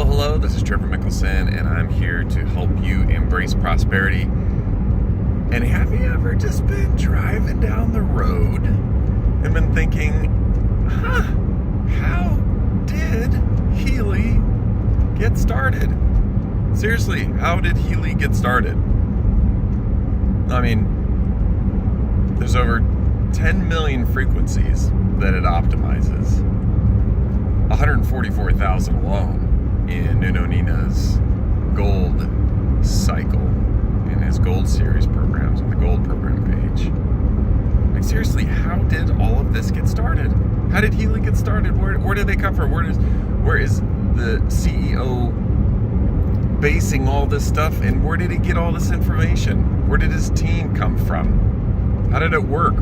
Hello, this is TeamMickelson, and I'm here to help you embrace prosperity. And have you ever just been driving down the road and been thinking, how did Healy get started? Seriously, how did Healy get started? I mean, there's over 10 million frequencies that it optimizes. 144,000 alone in Nuno Nina's Gold cycle, in his Gold series programs on the Gold program page. Like, seriously, how did all of this get started? How did Healy get started? Where did they come from? Where is the CEO basing all this stuff, and where did he get all this information? Where did his team come from? How did it work?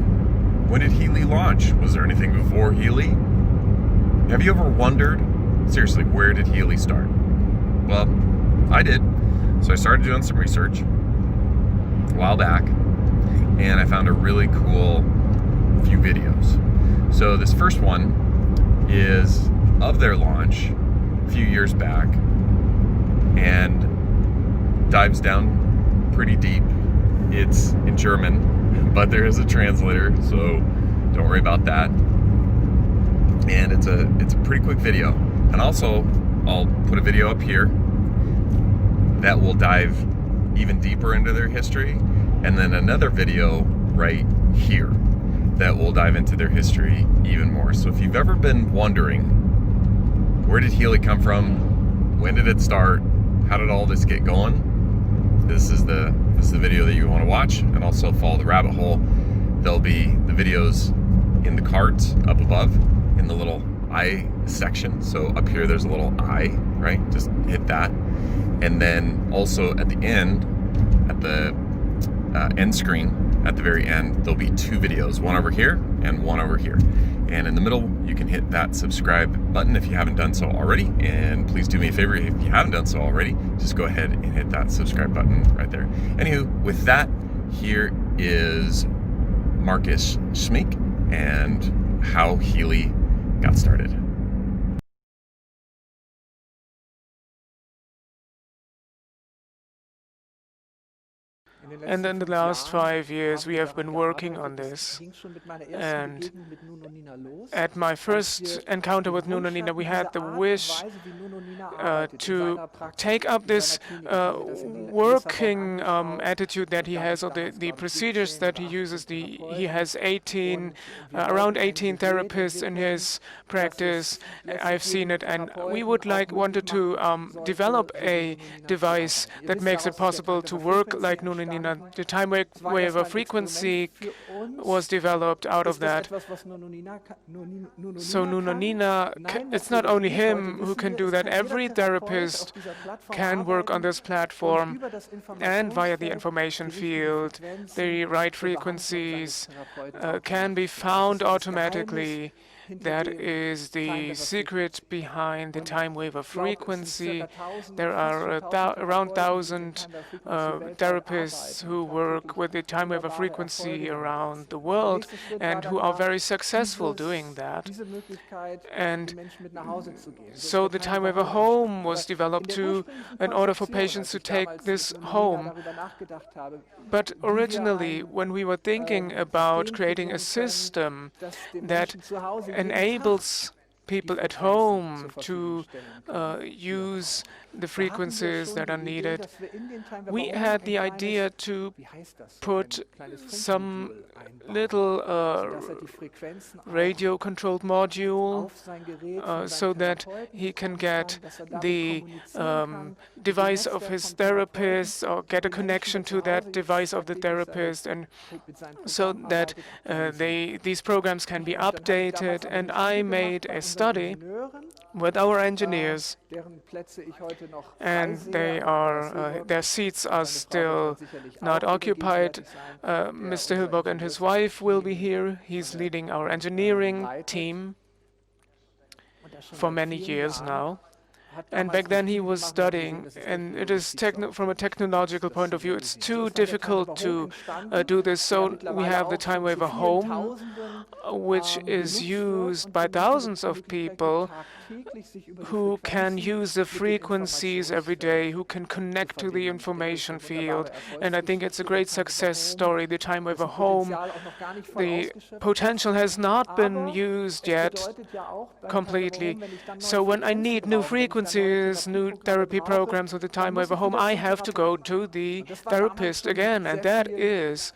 When did Healy launch? Was there anything before Healy? Have you ever wondered, seriously, where did Healy start? Well, I did. So I started doing some research a while back, and I found a really cool few videos. So this first one is of their launch a few years back and dives down pretty deep. It's in German, but there is a translator, so don't worry about that. And it's a pretty quick video. And also, I'll put a video up here that will dive even deeper into their history, and then another video right here that will dive into their history even more. So if you've ever been wondering, where did Healy come from? When did it start? How did all this get going? This is the video that you want to watch, and also follow the rabbit hole. There'll be the videos in the cards up above in the little I section. So up here there's a little I, right? Just hit that. And then also at the end, at the end screen, at the very end, there'll be two videos, one over here and one over here. And in the middle, you can hit that subscribe button if you haven't done so already. And please do me a favor, if you haven't done so already, just go ahead and hit that subscribe button right there. Anywho, with that, here is Marcus Schmeek and how Healy got started. And in the last 5 years, we have been working on this. And at my first encounter with Nuno Nina, we had the wish to take up this working attitude that he has, or the procedures that he uses. He has around 18 therapists in his practice. I've seen it, and we wanted to develop a device that makes it possible to work like Nuno Nina. The time waiver frequency was developed out of that. So Nuno Nina, it's not only him who can do that. Every therapist can work on this platform, and via the information field, the right frequencies can be found automatically. That is the secret behind the time waiver frequency. There are around 1,000 therapists who work with the time waiver frequency around the world and who are very successful doing that. And so the time waiver home was developed in order for patients to take this home. But originally, when we were thinking about creating a system that enables people at home to use the frequencies that are needed, we had the idea to put some little radio-controlled module so that he can get the device of his therapist, or get a connection to that device of the therapist, and so that these programs can be updated. And I made a study with our engineers, and their seats are still not occupied. Mr. Hilberg and his wife will be here. He's leading our engineering team for many years now. And back then he was studying, and it is from a technological point of view, it's too difficult to do this. So we have the time waiver home, which is used by thousands of people who can use the frequencies every day, who can connect to the information field. And I think it's a great success story, the time over home. The potential has not been used yet completely. So when I need new frequencies, new therapy programs with the time over home, I have to go to the therapist again. And that is,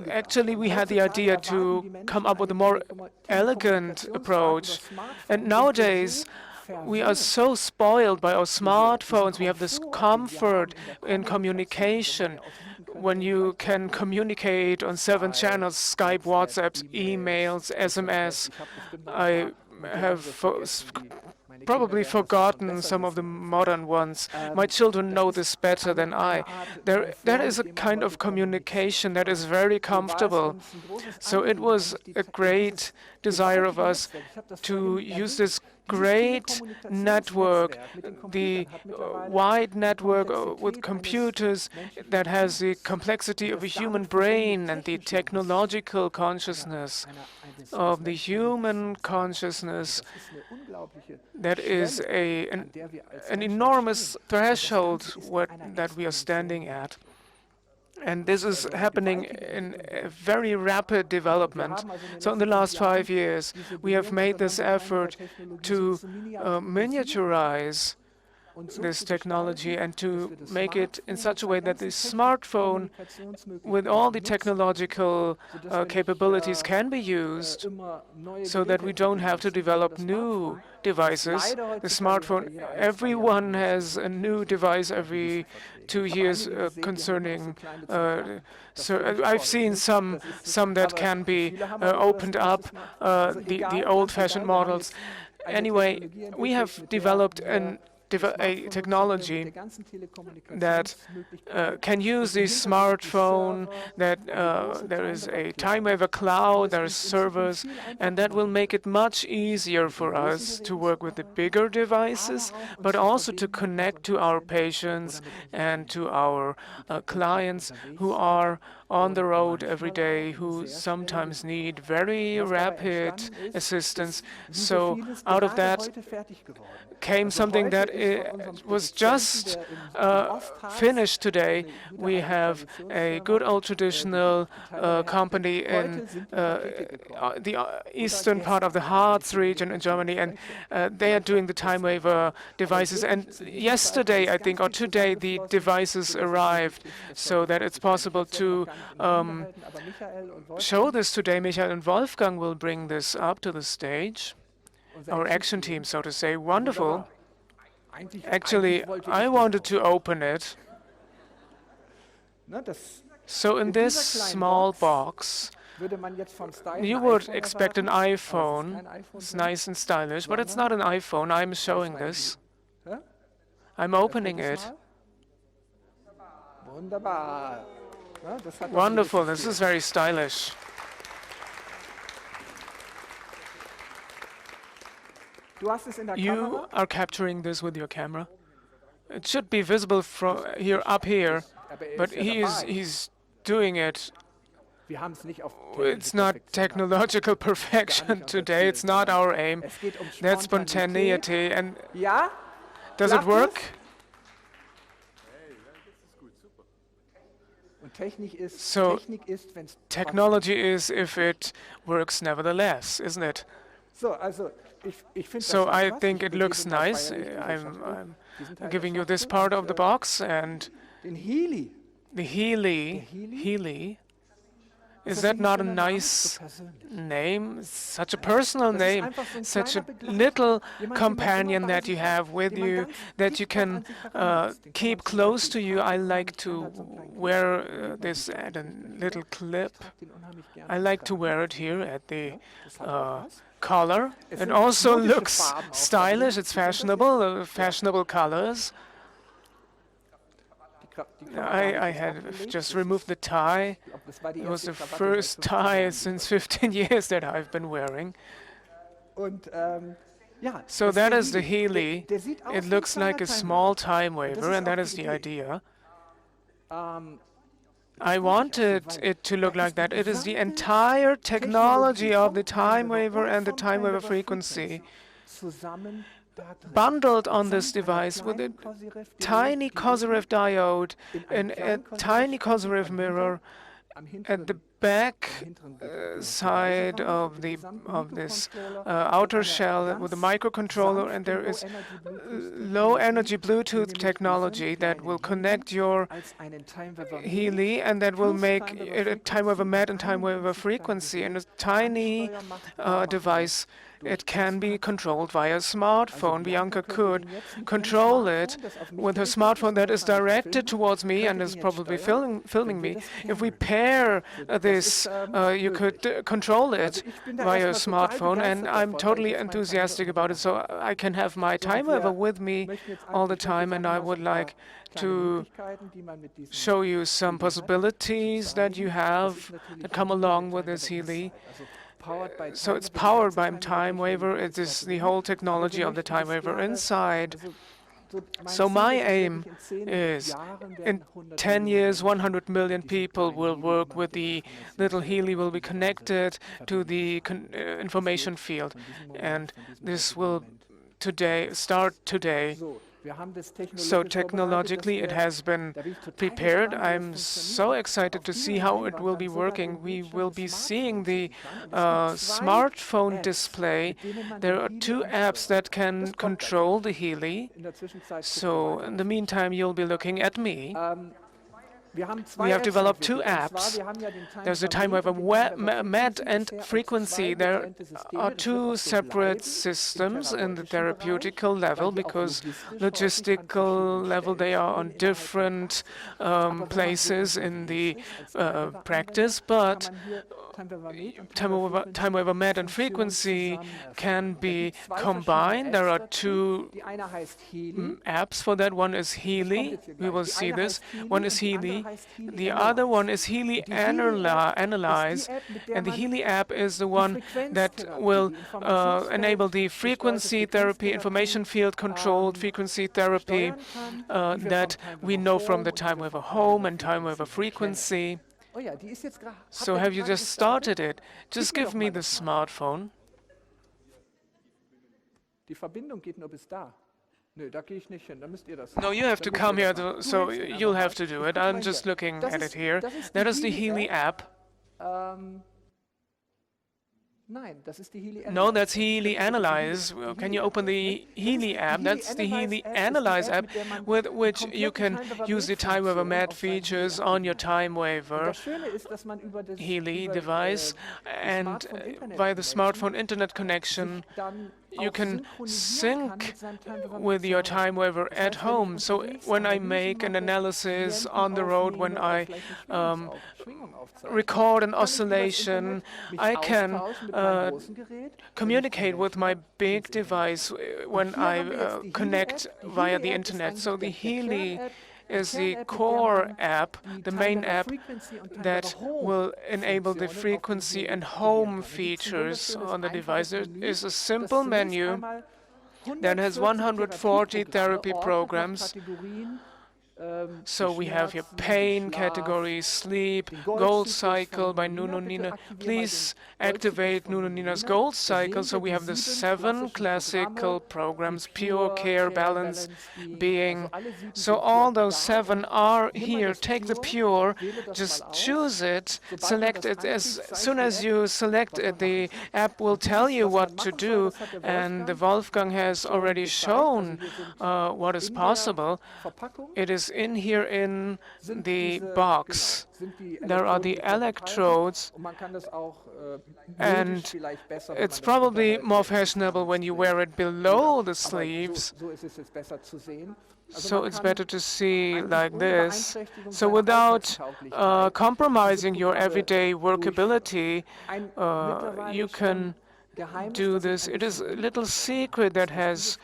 actually, we had the idea to come up with a more elegant approach. And nowadays, we are so spoiled by our smartphones. We have this comfort in communication when you can communicate on 7 channels, Skype, WhatsApp, emails, SMS. I have probably forgotten some of the modern ones. My children know this better than I. That is a kind of communication that is very comfortable. So it was a great desire of us to use this great network, the wide network with computers that has the complexity of a human brain and the technological consciousness of the human consciousness. That is an enormous threshold that we are standing at. And this is happening in a very rapid development. So in the last 5 years, we have made this effort to miniaturize this technology and to make it in such a way that the smartphone, with all the technological capabilities, can be used so that we don't have to develop new devices. The smartphone, everyone has a new device every 2 years concerning. So I've seen some that can be opened up, the old-fashioned models. Anyway, we have developed a technology that can use the smartphone, that there is a time-wave cloud, there are servers, and that will make it much easier for us to work with the bigger devices, but also to connect to our patients and to our clients who are on the road every day, who sometimes need very rapid assistance. So out of that came something that was just finished today. We have a good old traditional company in the eastern part of the Harz region in Germany, and they are doing the time wave devices. And yesterday, I think, or today, the devices arrived, so that it's possible to show this today. Michael and Wolfgang will bring this up to the stage. Our action team, so to say. Wonderful. Actually, I wanted to open it. So in this small box, you would expect an iPhone. It's nice and stylish, but it's not an iPhone. I'm showing this. I'm opening it. Wonderful. This is very stylish. You are capturing this with your camera. It should be visible from here up here, but he's doing it. It's not technological perfection today. It's not our aim. That's spontaneity. And does it work? So technology is if it works nevertheless, isn't it? So I think it looks nice. I'm giving you this part of the box, and the Healy. Is that not a nice name? Such a personal name, such a little companion that you have with you, that you can keep close to you. I like to wear this at a little clip. I like to wear it here at the collar. It also looks stylish. It's fashionable, fashionable colors. I had just removed the tie. It was the first tie since 15 years that I've been wearing. So that is the Healy. It looks like a small time waver, and that is the idea. I wanted it to look like that. It is the entire technology of the time waver and the time waver frequency bundled on this device with a tiny Kozyrev diode and a tiny Kozyrev mirror at the back side of this outer shell with a microcontroller, and there is low energy Bluetooth technology that will connect your Healy and that will make it a time waver med and time waver frequency, and a tiny device. It can be controlled via smartphone. Bianca could control it with her smartphone that is directed towards me and is probably filming me. If we pair this, you could control it via smartphone, and I'm totally enthusiastic about it. So I can have my time waver with me all the time, and I would like to show you some possibilities that you have that come along with this Healy. So it's powered by time waver. It is the whole technology of the time waver inside. So my aim is in 10 years, 100 million people will work with the little Healy, will be connected to the information field. And this will start today. So technologically, it has been prepared. I'm so excited to see how it will be working. We will be seeing the smartphone display. There are 2 apps that can control the Healy. So in the meantime, you'll be looking at me. We have developed 2 apps. There's the time waver med and frequency. There are 2 separate systems in the therapeutical level, because logistical level they are on different places in the practice, but time waver med and frequency can be combined. There are 2 apps for that. One is Healy. We will see this. One is Healy. The other one is Healy Analyze, and the Healy app is the one that will enable the frequency therapy, information field controlled frequency therapy that we know from the time waver home and time waver frequency. So have you just started it? Just give me the smartphone. No, you have to come here, so you'll have to do it. I'm just looking at it here. That is the Healy app. No, that's Healy Analyze. Can you open the Healy app? That's the Healy Analyze app with which you can use the time waver med features on your time waver Healy device, and via the smartphone internet connection you can sync with your time waver at home. So when I make an analysis on the road, when I record an oscillation, I can communicate with my big device when I connect via the internet. So the Healy is the core app, the main app that will enable the frequency and home features on the device. There is a simple menu that has 140 therapy programs. So we have here pain category, sleep, gold cycle by Nuno Nina. Please activate Nuno Nina's gold cycle. So we have the 7 classical programs, pure, care, balance, being. So all those 7 are here. Take the pure, just choose it, select it. As soon as you select it, the app will tell you what to do. And the Wolfgang has already shown what is possible. It is in here in the box. There are the electrodes, and it's probably more fashionable when you wear it below the sleeves. So it's better to see like this. So without compromising your everyday workability, you can do this. It is a little secret that has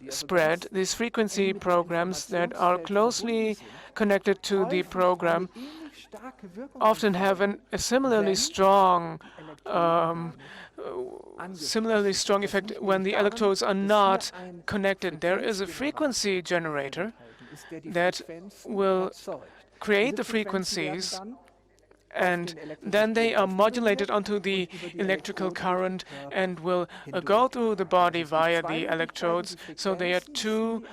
spread. These frequency programs that are closely connected to the program often have a similarly strong effect when the electrodes are not connected. There is a frequency generator that will create the frequencies, and then they are modulated onto the electrical current and will go through the body via the electrodes. So there are two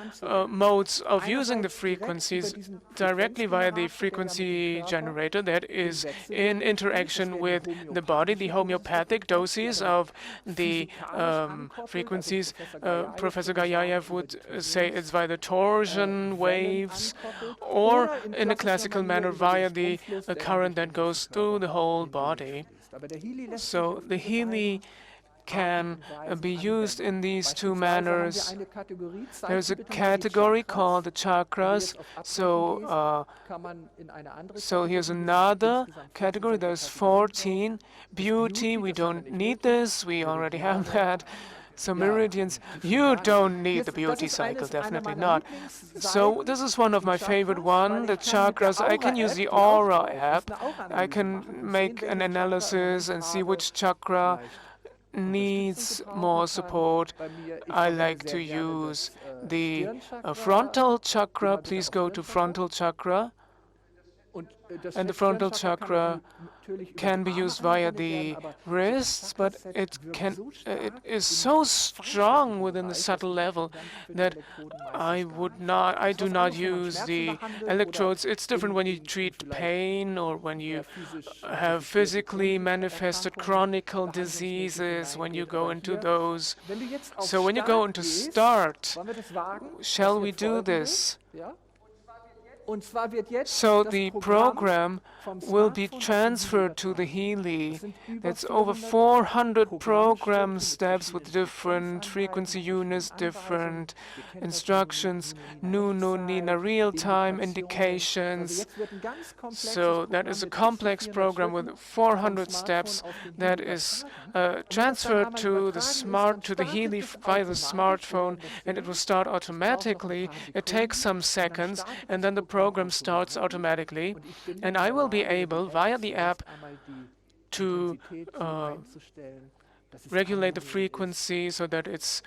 modes of using the frequencies: directly via the frequency generator that is in interaction with the body, the homeopathic doses of the frequencies. Professor Gayayev would say it's via the torsion waves, or in a classical manner via the current that goes through the whole body. So the Healy can be used in these two manners. There's a category called the chakras. So here's another category. There's 14. Beauty, we don't need this. We already have that. So meridians, you don't need the beauty cycle, definitely not. So this is one of my favorite one, the chakras. I can use the Aura app. I can make an analysis and see which chakra needs more support. I like to use the frontal chakra. Please go to frontal chakra. And the frontal chakra can be used via the wrists, but it is so strong within the subtle level that I do not use the electrodes. It's different when you treat pain or when you have physically manifested chronic diseases, when you go into those. So when you go into start, shall we do this? So the program will be transferred to the Healy. That's over 400 program steps with different frequency units, different instructions, Nina real-time indications. So that is a complex program with 400 steps that is transferred to the Healy via the smartphone, and it will start automatically. It takes some seconds, and then the program starts automatically, and I will be able, via the app, to regulate the frequency so that it's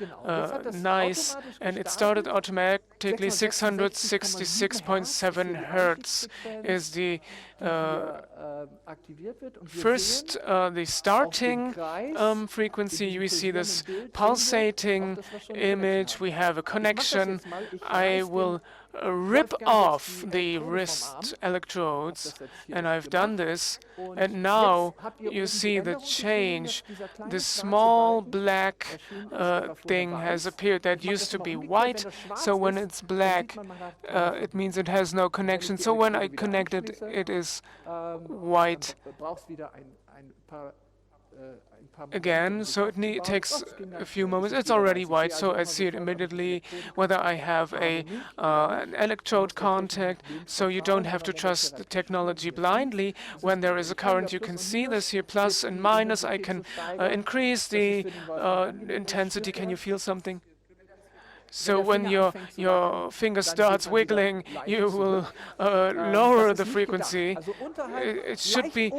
nice, and it started automatically. 666.7 hertz is the first, the starting frequency. We see this pulsating image. We have a connection. I will rip off the wrist electrodes, and I've done this, and now you see the change. The small black thing has appeared that used to be white, so when it's black, it means it has no connection. So when I connect it, it is white again, so it takes a few moments. It's already white, so I see it immediately whether I have an electrode contact, so you don't have to trust the technology blindly. When there is a current, you can see this here, plus and minus. I can increase the intensity. Can you feel something? So when your finger starts wiggling, you will lower the frequency. It should be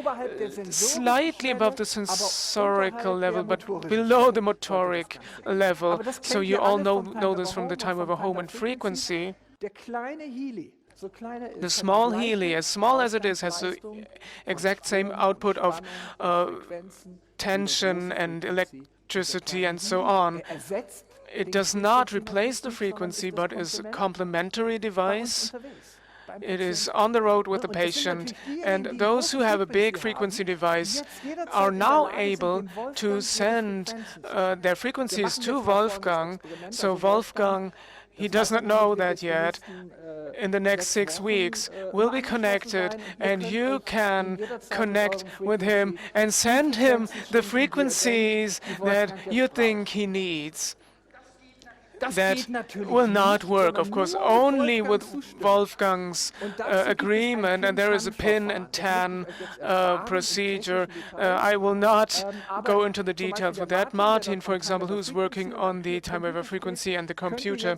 slightly above the sensorical level, but below the motoric level. So you all know this from the time of a home and frequency. The small Healy, as small as it is, has the exact same output of tension and electricity and so on. It does not replace the frequency, but is a complementary device. It is on the road with the patient, and those who have a big frequency device are now able to send their frequencies to Wolfgang. So Wolfgang, he does not know that yet, in the next 6 weeks will be connected, and you can connect with him and send him the frequencies that you think he needs. That will not work, of course, only with Wolfgang's agreement, and there is a pin and tan procedure. I will not go into the details with that. Martin, for example, who's working on the time wave frequency and the computer,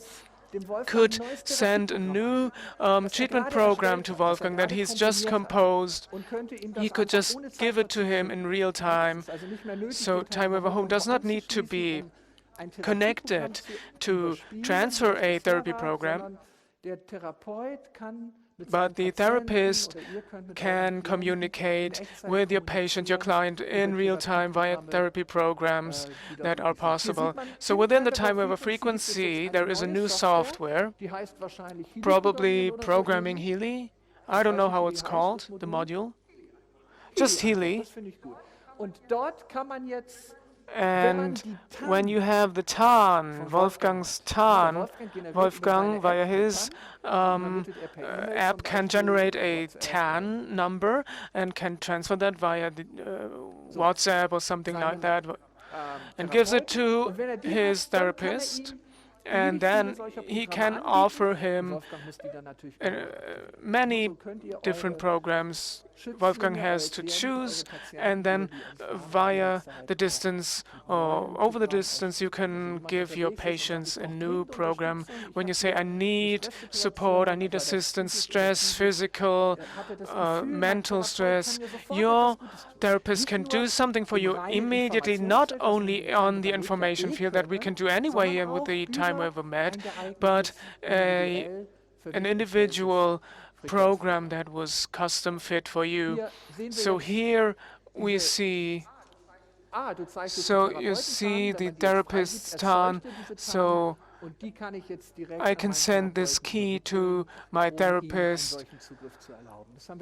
could send a new treatment program to Wolfgang that he's just composed. He could just give it to him in real time. So time wave home does not need to be connected to transfer a therapy program. but the therapist can communicate with your patient, your client, in real time via therapy programs that are possible. So within the time wave frequency, there is a new software, probably Programming Healy. I don't know how it's called, the module. Just Healy. And when you have the TAN, Wolfgang's TAN, Wolfgang via his app can generate a TAN number and can transfer that via the, WhatsApp or something like that, and gives it to his therapist. And then he can offer him many different programs Wolfgang has to choose, and then via the distance or over the distance you can give your patients a new program. When you say, I need support, I need assistance, stress, physical, mental stress, your therapist can do something for you immediately, not only on the information field that we can do anyway here with the time waiver med, but an individual program that was custom fit for you. So here we see, so you see the therapist's TAN. So I can send this key to my therapist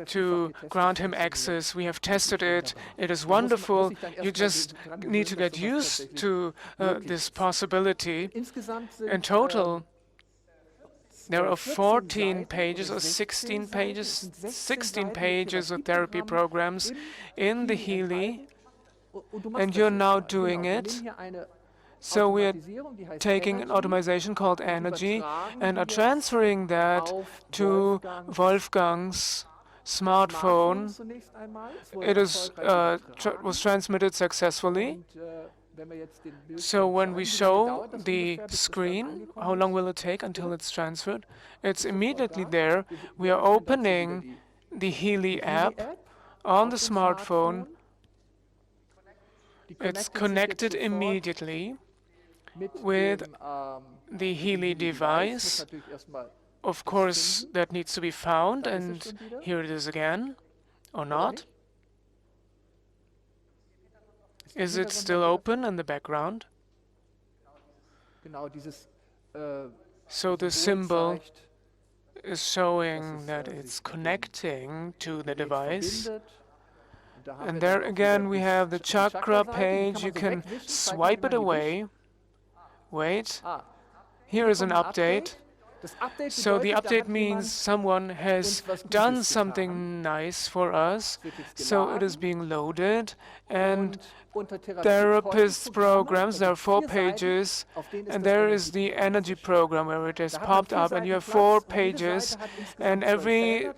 to grant him access. We have tested it. It is wonderful. You just need to get used to this possibility. In total, there are 14 pages or 16 pages, 16 pages of therapy programs in the Healy, and you're now doing it. So we're taking an automation called Energy and are transferring that to Wolfgang's smartphone. It is, was transmitted successfully. So when we show the screen, how long will it take until it's transferred? It's immediately there. We are opening the Healy app on the smartphone. It's connected immediately with the Healy device. Of course, that needs to be found, and here it is again, or not. Is it still open in the background? So the symbol is showing that it's connecting to the device. And there again we have the chakra page. You can swipe it away. Wait. Here is an update. So the update means someone has done something nice for us. So it is being loaded, and therapist programs, there are 4 pages, and there is the energy program where it has popped up, and you have 4 pages, and every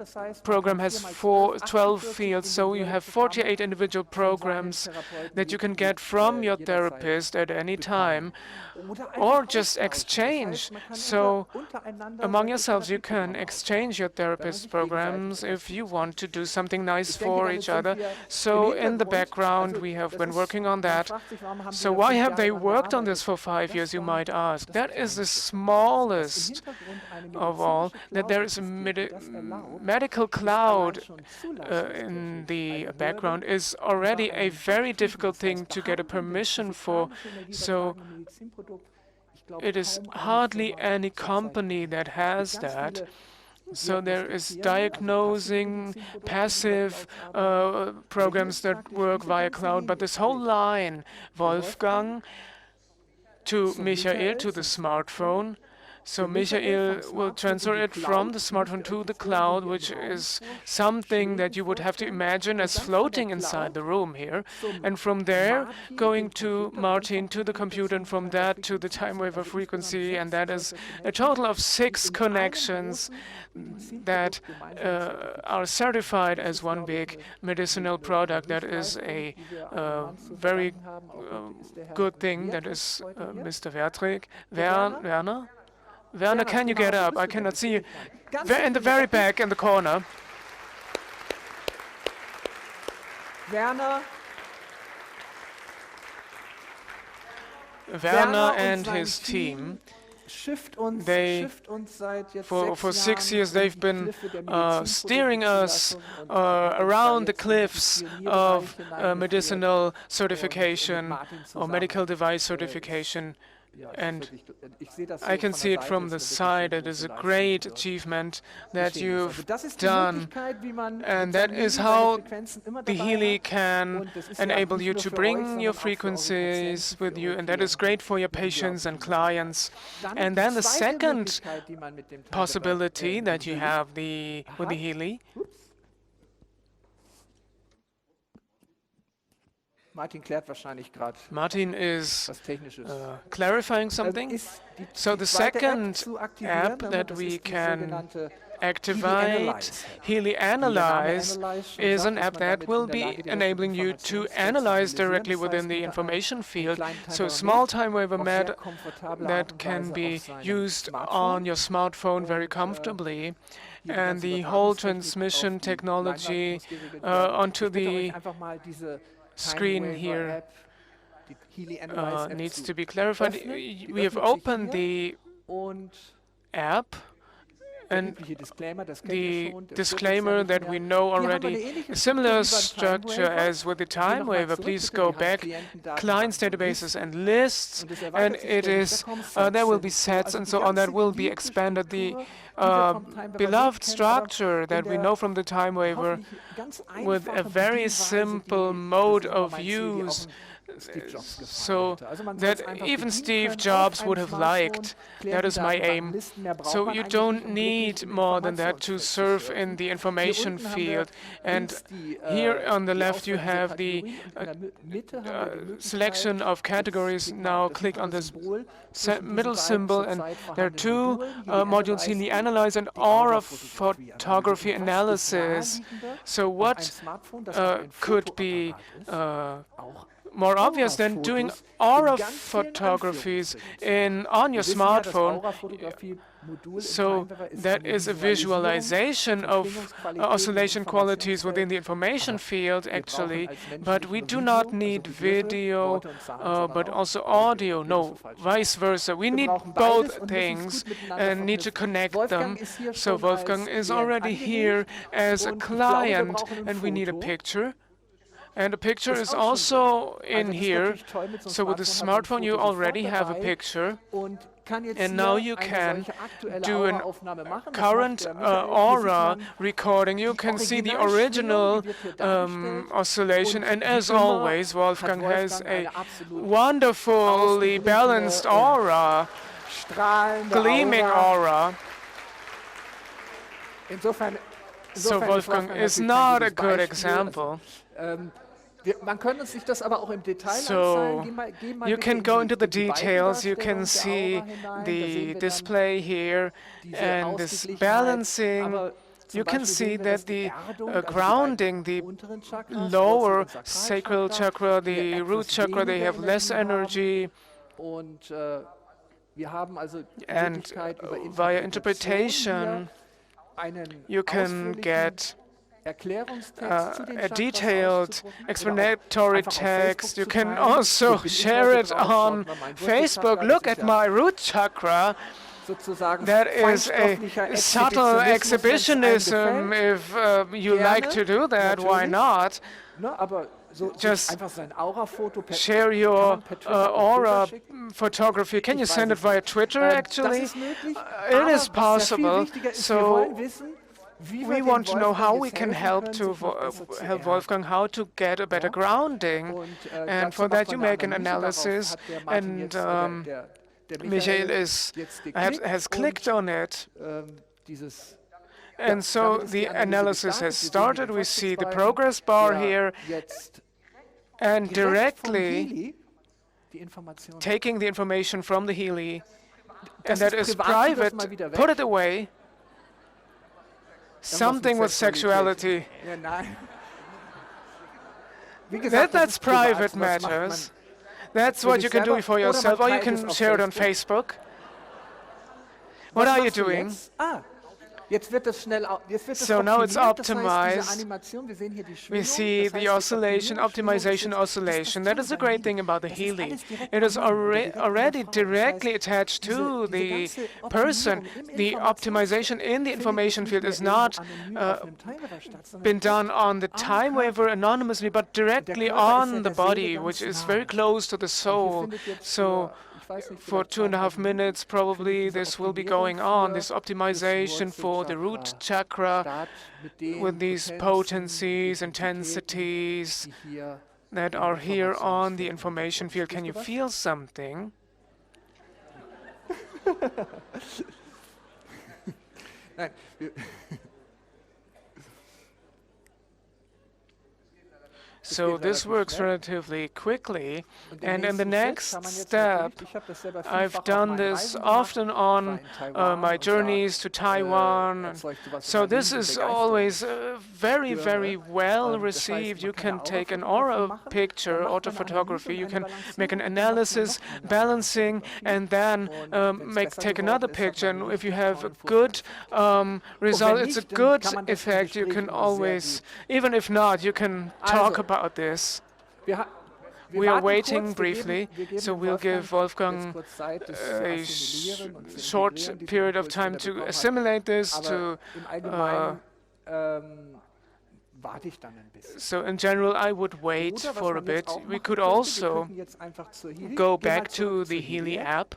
program has 12 fields, so you have 48 individual programs that you can get from your therapist at any time, or just exchange. So among yourselves you can exchange your therapist programs if you want to do something nice for each other. So in the background we have been working on that. So why have they worked on this for 5 years, you might ask? That is the smallest of all, that there is a medical cloud in the background is already a very difficult thing to get a permission for. So it is hardly any company that has that. So there is diagnosing, passive programs that work via cloud, but this whole line, Wolfgang to Michael, to the smartphone. So Michael will transfer it from the smartphone to the cloud, which is something that you would have to imagine as floating inside the room here. And from there, going to Martin, to the computer, and from that to the time wave frequency. And that is a total of 6 connections that are certified as one big medicinal product. That is a very good thing. That is Mr. Werner? Werner, can you get up? I cannot see you. In the very back, in the corner. Werner and his team They, for 6 years, they've been steering us around the cliffs of medicinal certification or medical device certification. And I can see it from the side. It is a great achievement that you've done. And that is how the Healy can enable you to bring your frequencies with you. And that is great for your patients and clients. And then the second possibility that you have with the Healy. Martin is clarifying something. So the second app that we can activate, Healy Analyze, is an app that will be enabling you to analyze directly within the information field. So a small time waiver mat that can be used on your smartphone very comfortably. And the whole transmission technology onto the screen here needs to be clarified. We have opened the app, and the disclaimer that we know already, a similar structure as with the time waiver. Please go back, clients, databases, and lists, and it is there will be sets and so on that will be expanded. The beloved structure that we know from the time waiver with a very simple mode of use, so that even Steve Jobs would have liked. That is my aim. So you don't need more than that to surf in the information field. And here on the left you have the selection of categories. Now click on this middle symbol, and there are two modules, Healy Analyze and Aura Photography Analysis. So what could be more obvious than doing aura photographies on your smartphone? So that is a visualization of oscillation qualities within the information field, actually. But we do not need video, but also audio. No, vice versa. We need both things and need to connect them. So Wolfgang is already here as a client, and we need a picture. And the picture is also in here. So with the smartphone, you already have a picture. And now you can do a current aura recording. You can see the original oscillation. And as always, Wolfgang has a wonderfully balanced aura, gleaming aura. So Wolfgang is not a good example. So you can go into the details, you can see the display here and this balancing. You can see that the grounding, the lower sacral chakra, the root chakra, they have less energy. And via interpretation, you can get a detailed explanatory text. You can also share it on Facebook. Look at my root chakra. That is a subtle exhibitionism. If you like to do that, why not? Just share your aura photography. Can you send it via Twitter, actually? It is possible. So we want to know how we can help Wolfgang how to get a better grounding, and for that you make an analysis, and Michael has clicked on it, and so the analysis has started. We see the progress bar here, and directly taking the information from the Healy, and that is private, put it away. Something with sexuality. That's private matters. That's what you can do for yourself, or you can share it on Facebook. What are you doing? So now it's optimized. We see the oscillation, optimization oscillation. That is the great thing about the Healy. It is already directly attached to the person. The optimization in the information field is not been done on the time waver anonymously, but directly on the body, which is very close to the soul. So for 2.5 minutes, probably, this will be going on, this optimization for the root chakra with these potencies, intensities that are here on the information field. Can you feel something? So this works relatively quickly, and in the next step, I've done this often on my journeys to Taiwan. So this is always very, very well received. You can take an aura picture, autophotography, you can make an analysis, balancing, and then take another picture. And if you have a good result, it's a good effect. You can always, even if not, you can talk about this. We are waiting briefly, so we'll give Wolfgang a short period of time to assimilate this. So in general, I would wait for a bit. We could also go back to the Healy app,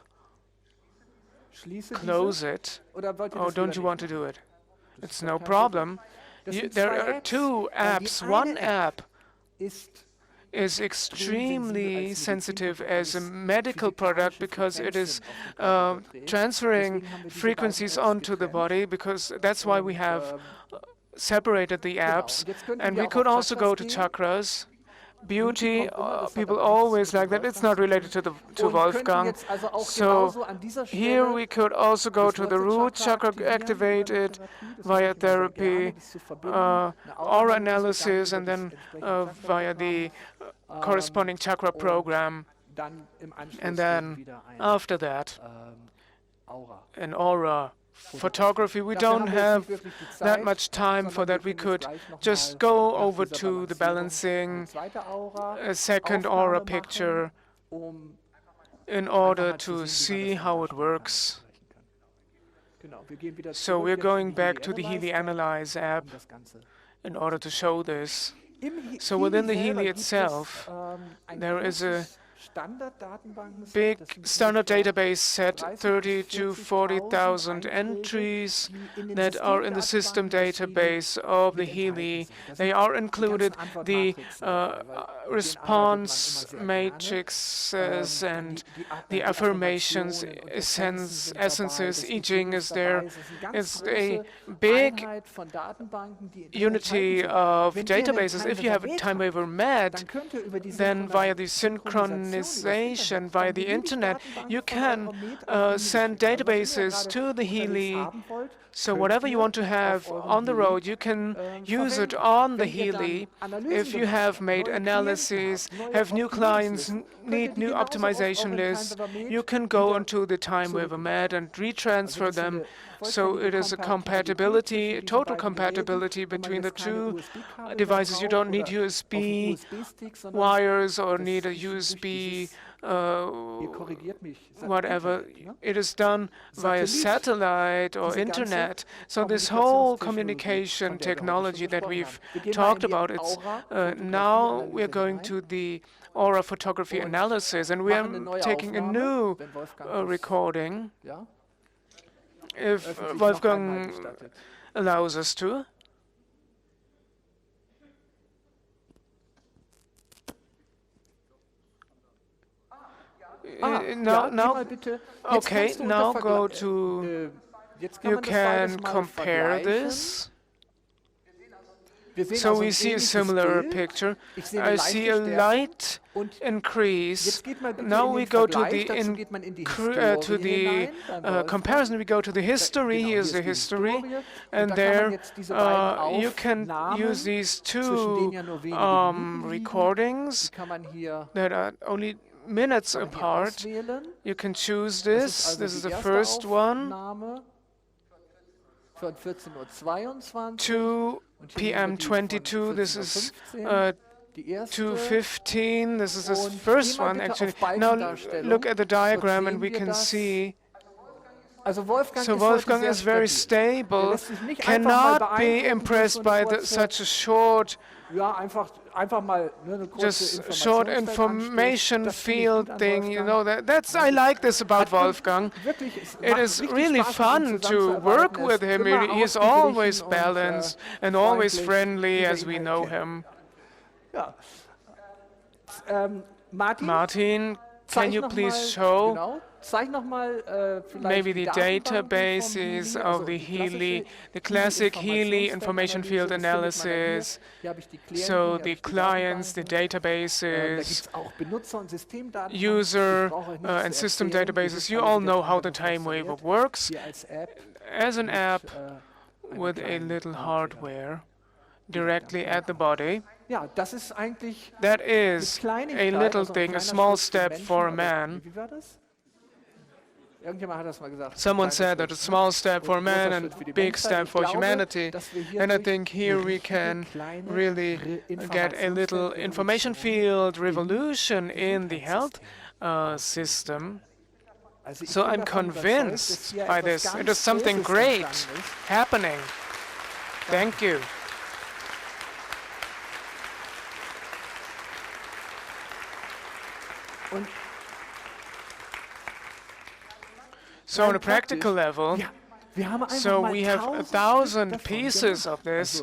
close it. Oh, don't you want to do it? It's no problem. There are two apps. One app is extremely sensitive as a medical product because it is transferring frequencies onto the body, because that's why we have separated the apps. And we could also go to chakras. Beauty, people always like that. It's not related to Wolfgang. So here we could also go to the root chakra, activate it via therapy, aura analysis, and then via the corresponding chakra program. And then after that, an aura photography. We don't have that much time for that. We could just go over to the balancing, a second aura picture, in order to see how it works. So we're going back to the Healy Analyze app in order to show this. So within the Healy itself, there is a big standard database set, 30 to 40,000 entries that are in the system database of the Healy. They are included the response matrices and the affirmations, essences, I Ching is there. It's a big unity of databases. If you have a time waver med, then via the synchronization via the internet, you can send databases to the Healy. So whatever you want to have on the road, you can use it on the Healy. If you have made analyses, have new clients, need new optimization lists, you can go into the time waver med and retransfer them. So it is a compatibility, total compatibility between the two devices. You don't need USB wires or need a USB whatever. It is done via satellite or internet. So this whole communication technology that we've talked about, it's now we're going to the aura photography analysis, and we are taking a new recording, if Wolfgang allows us to. Okay, now go to, you can compare this. So we see a similar picture. I see a light increase. Now we go to the comparison. We go to the history. Here's the history, and there you can use these two recordings that are only minutes apart. You can choose this. This is the first one. 2 p.m. 22, this is 2:15, this is the first one actually. Now look at the diagram and we can see. So Wolfgang is very stable, cannot be impressed by such a short, just short information field thing, you know. That's I like this about Wolfgang. It is really fun to work with him. He is always balanced and always friendly as we know him. Martin, can you please show maybe the databases of the Healy, the classic Healy information field analysis, so the clients, the databases, user and system databases. You all know how the TimeWaver works as an app with a little hardware directly at the body. That is a little thing, a small step for a man. Someone said that a small step for man and a big step for humanity. And I think here we can really get a little information field revolution in the health system. So I'm convinced by this. It is something great happening. Thank you. So on a practical level, so we have 1,000 pieces of this.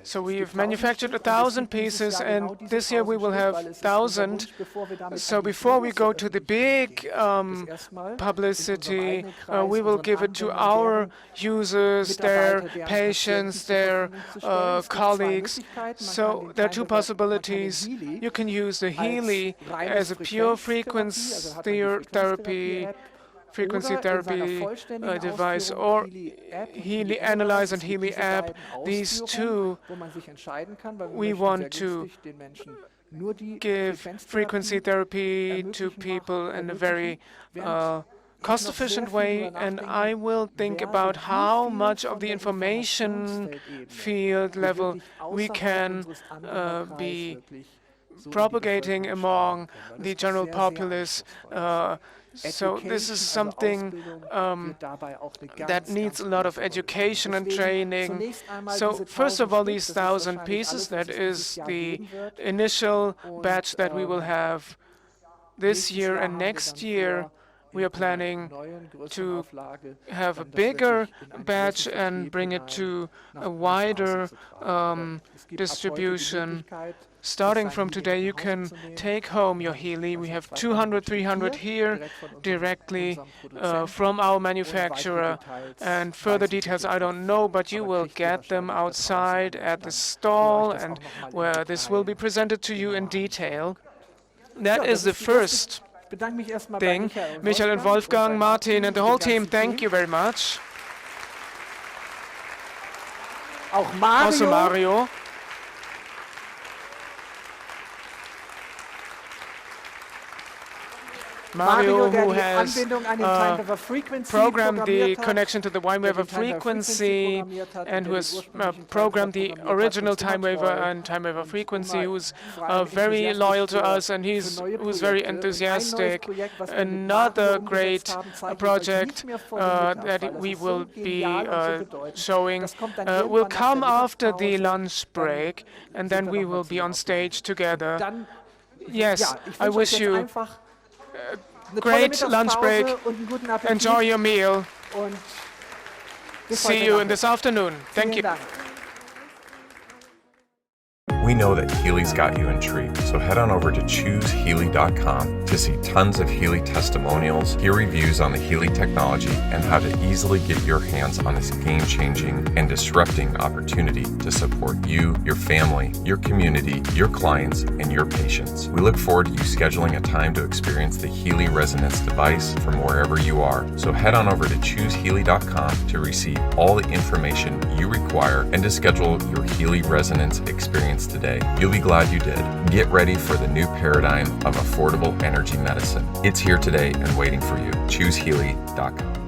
So we've manufactured 1,000 pieces, and this year we will have 1,000. So before we go to the big publicity, we will give it to our users, their patients, their colleagues. So there are two possibilities. You can use the Healy as a pure frequency therapy device, or Healy Analyze and Healy App. These two, we want to give frequency therapy to people in a very cost-efficient way, and I will think about how much of the information field level we can be propagating among the general populace. So this is something that needs a lot of education and training. So first of all, these 1,000 pieces, that is the initial batch that we will have this year, and next year we are planning to have a bigger batch and bring it to a wider distribution. Starting from today, you can take home your Healy. We have 200, 300 here directly from our manufacturer. And further details I don't know, but you will get them outside at the stall, and where this will be presented to you in detail. That is the first thing. Michael and Wolfgang, Martin, and the whole team, thank you very much. Also Mario. Mario, who has programmed the connection to the TimeWaver frequency, and who has programmed the original TimeWaver and TimeWaver frequency, who's very loyal to us, and who's very enthusiastic. Another great project that we will be showing will come after the lunch break, and then we will be on stage together. Yes, I wish you great lunch break. Enjoy your meal. See you in this afternoon. Thank you. We know that Healy's got you intrigued, so head on over to ChooseHealy.com to see tons of Healy testimonials, hear reviews on the Healy technology, and how to easily get your hands on this game-changing and disrupting opportunity to support you, your family, your community, your clients, and your patients. We look forward to you scheduling a time to experience the Healy Resonance device from wherever you are. So head on over to ChooseHealy.com to receive all the information you require and to schedule your Healy Resonance experience today. You'll be glad you did. Get ready for the new paradigm of affordable energy medicine. It's here today and waiting for you. ChooseHealy.com.